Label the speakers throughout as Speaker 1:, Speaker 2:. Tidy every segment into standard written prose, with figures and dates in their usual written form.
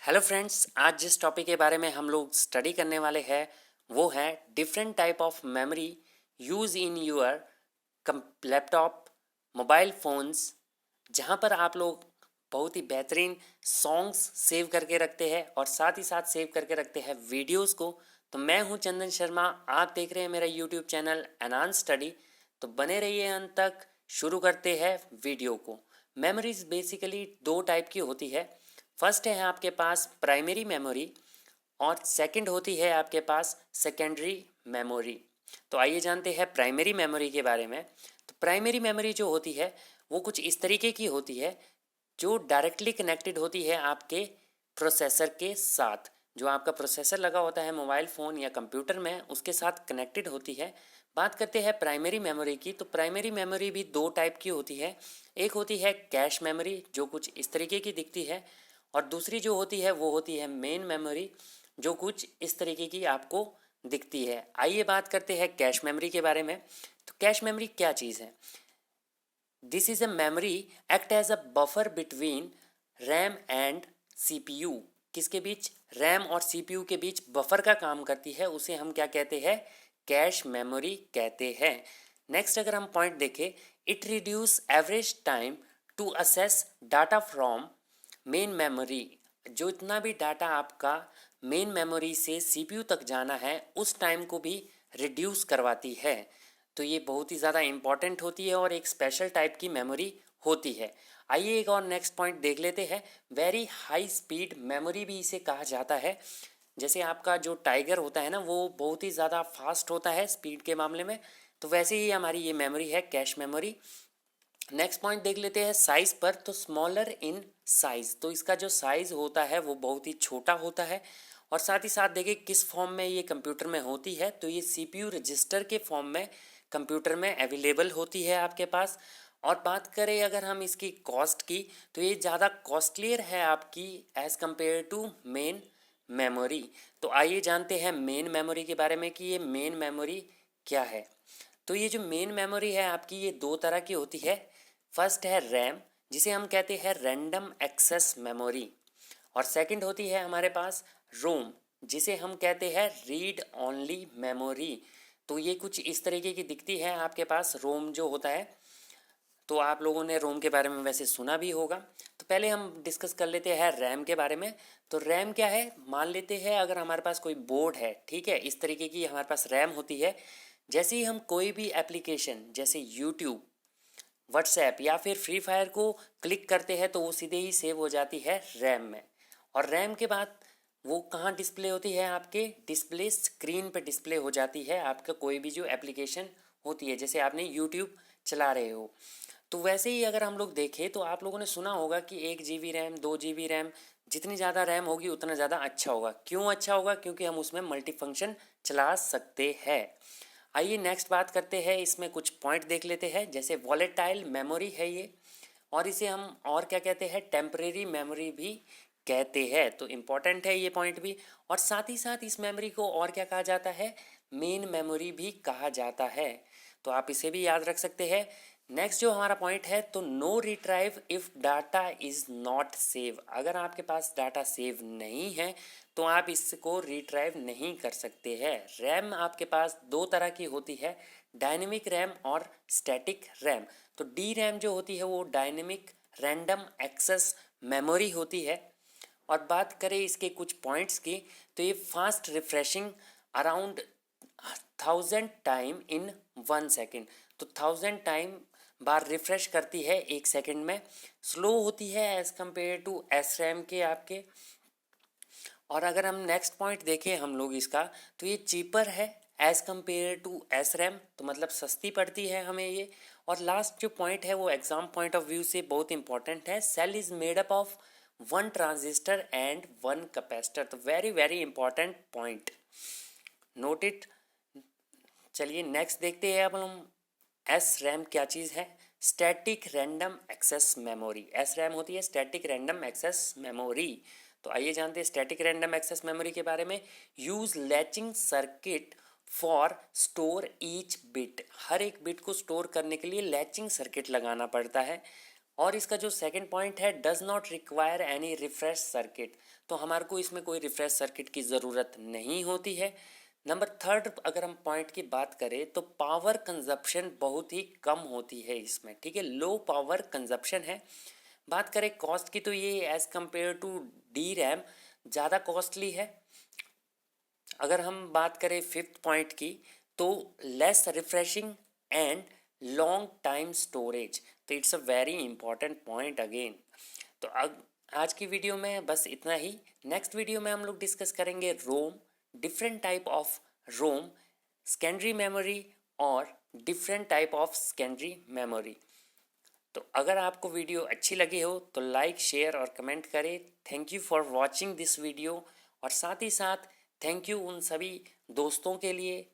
Speaker 1: Hello friends, आज जिस topic के बारे में हम लोग स्टडी करने वाले हैं वो है different type of memory use in your laptop, mobile phones, जहाँ पर आप लोग बहुत ही बेहतरीन सॉन्ग्स सेव करके रखते हैं और साथ ही साथ सेव करके रखते हैं वीडियोस को। तो मैं हूँ चंदन शर्मा, आप देख रहे हैं मेरा यूट्यूब चैनल एनहांस स्टडी। तो बने रहिए अंत तक। शुरू करते हैं वीडियो को। मेमोरीज बेसिकली दो टाइप की होती है। फर्स्ट है आपके पास प्राइमरी मेमोरी और सेकंड होती है आपके पास सेकेंडरी मेमोरी। तो आइए जानते हैं प्राइमरी मेमोरी के बारे में। तो प्राइमरी मेमोरी जो होती है वो कुछ इस तरीके की होती है जो डायरेक्टली कनेक्टेड होती है आपके प्रोसेसर के साथ। जो आपका प्रोसेसर लगा होता है मोबाइल फ़ोन या कंप्यूटर में, उसके साथ कनेक्टेड होती है। बात करते हैं प्राइमरी मेमोरी की, तो प्राइमरी मेमोरी भी दो टाइप की होती है। एक होती है कैश मेमोरी जो कुछ इस तरीके की दिखती है, और दूसरी जो होती है वो होती है मेन मेमोरी जो कुछ इस तरीके की आपको दिखती है। आइए बात करते हैं कैश मेमोरी के बारे में। तो कैश मेमोरी क्या चीज़ है? This is a memory act as a buffer between RAM and CPU. किसके बीच? रैम और सीपीयू के बीच बफर का काम करती है, उसे हम क्या कहते हैं? कैश मेमोरी कहते हैं। नेक्स्ट अगर हम पॉइंट देखें, it reduce average time to access data from main memory. जो इतना भी डाटा आपका मेन मेमोरी से सीपीयू तक जाना है उस टाइम को भी रिड्यूस करवाती है। तो ये बहुत ही ज़्यादा इम्पॉर्टेंट होती है और एक स्पेशल टाइप की मेमोरी होती है। आइए एक और नेक्स्ट पॉइंट देख लेते हैं। वेरी हाई स्पीड मेमोरी भी इसे कहा जाता है। जैसे आपका जो टाइगर होता है ना, वो बहुत ही ज़्यादा फास्ट होता है स्पीड के मामले में, तो वैसे ही हमारी ये मेमोरी है कैश मेमोरी। नेक्स्ट पॉइंट देख लेते हैं साइज पर। तो स्मॉलर इन साइज, तो इसका जो साइज होता है वो बहुत ही छोटा होता है। और साथ ही साथ देखिए किस फॉर्म में ये कंप्यूटर में होती है, तो ये सीपीयू रजिस्टर के फॉर्म में कंप्यूटर में अवेलेबल होती है आपके पास। और बात करें अगर हम इसकी कॉस्ट की, तो ये ज़्यादा कॉस्टलियर है आपकी as compare to main memory. तो आइए जानते हैं मेन मेमोरी के बारे में कि ये मेन मेमोरी क्या है। तो ये जो मेन मेमोरी है आपकी, ये दो तरह की होती है। फर्स्ट है रैम, जिसे हम कहते हैं रैंडम एक्सेस मेमोरी, और सेकंड होती है हमारे पास रोम, जिसे हम कहते हैं रीड ओनली मेमोरी। तो ये कुछ इस तरीके की दिखती है आपके पास रोम जो होता है। तो आप लोगों ने रोम के बारे में वैसे सुना भी होगा। तो पहले हम डिस्कस कर लेते हैं रैम के बारे में। तो रैम क्या है? मान लेते हैं अगर हमारे पास कोई बोर्ड है, ठीक है, इस तरीके की हमारे पास रैम होती है। जैसे ही हम कोई भी एप्लीकेशन जैसे यूट्यूब, व्हाट्सएप या फिर फ्री फायर को क्लिक करते हैं तो वो सीधे ही सेव हो जाती है रैम में। और रैम के बाद वो कहाँ डिस्प्ले होती है? आपके डिस्प्ले स्क्रीन पे डिस्प्ले हो जाती है आपका कोई भी जो एप्लीकेशन होती है। जैसे आपने यूट्यूब चला रहे हो, तो वैसे ही अगर हम लोग देखें तो आप लोगों ने सुना होगा कि 1 GB रैम, 2 GB रैम, जितनी ज़्यादा रैम होगी उतना ज़्यादा अच्छा होगा। क्यों अच्छा होगा? क्योंकि हम उसमें मल्टी फंक्शन चला सकते हैं। आइए नेक्स्ट बात करते हैं, इसमें कुछ पॉइंट देख लेते हैं। जैसे वॉलेटाइल मेमोरी है ये, और इसे हम और क्या कहते हैं? टेम्परेरी मेमोरी भी कहते हैं। तो इम्पॉर्टेंट है ये पॉइंट भी। और साथ ही साथ इस मेमोरी को और क्या कहा जाता है? मेन मेमोरी भी कहा जाता है। तो आप इसे भी याद रख सकते हैं। नेक्स्ट जो हमारा पॉइंट है, तो no retrieve if data is not save. अगर आपके पास डाटा सेव नहीं है तो आप इसको रिट्राइव नहीं कर सकते हैं। रैम आपके पास दो तरह की होती है, डायनेमिक रैम और स्टैटिक रैम। तो डी रैम जो होती है वो डायनेमिक रैंडम एक्सेस मेमोरी होती है। और बात करें इसके कुछ पॉइंट्स की, तो ये fast refreshing around 1000 time in 1 second. तो 1000 टाइम बार रिफ्रेश करती है 1 सेकेंड में। स्लो होती है as compare to S RAM के आपके। और अगर हम नेक्स्ट पॉइंट देखें हम लोग इसका, तो ये चीपर है as compare to S RAM, तो मतलब सस्ती पड़ती है हमें ये। और लास्ट जो पॉइंट है वो एग्जाम पॉइंट ऑफ व्यू से बहुत इंपॉर्टेंट है। Cell is made up of 1 transistor and 1 capacitor. तो very very important point, note it. चलिए नेक्स्ट देखते हैं अब हम एस रैम क्या चीज़ है। Static random access memory, S RAM होती है स्टैटिक रैंडम एक्सेस मेमोरी। तो आइए जानते हैं स्टैटिक रैंडम एक्सेस मेमोरी के बारे में। Use latching circuit for store each bit. हर एक बिट को स्टोर करने के लिए लैचिंग सर्किट लगाना पड़ता है। और इसका जो सेकंड पॉइंट है, does not require any refresh circuit, तो हमारे को इसमें कोई रिफ्रेश सर्किट की ज़रूरत नहीं होती है। नंबर थर्ड, अगर हम पॉइंट की बात करें तो पावर कंजप्शन बहुत ही कम होती है इसमें, ठीक है, लो पावर कंजप्शन है। बात करें कॉस्ट की तो ये as compare to D RAM ज़्यादा कॉस्टली है। अगर हम बात करें फिफ्थ पॉइंट की तो less refreshing and long time storage, तो it's a very important point again. तो आज की वीडियो में बस इतना ही। नेक्स्ट वीडियो में हम लोग डिस्कस करेंगे ROM, different type of ROM, secondary memory और different type of secondary memory. तो अगर आपको वीडियो अच्छी लगी हो तो लाइक, शेयर और कमेंट करें। Thank you for watching this video. और साथ ही साथ थैंक यू उन सभी दोस्तों के लिए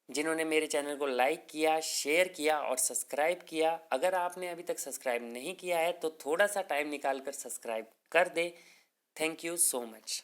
Speaker 1: जिन्होंने मेरे चैनल को लाइक किया, शेयर किया और सब्सक्राइब किया। अगर आपने अभी तक सब्सक्राइब नहीं किया है तो थोड़ा सा टाइम निकाल कर सब्सक्राइब कर दे। Thank you so much.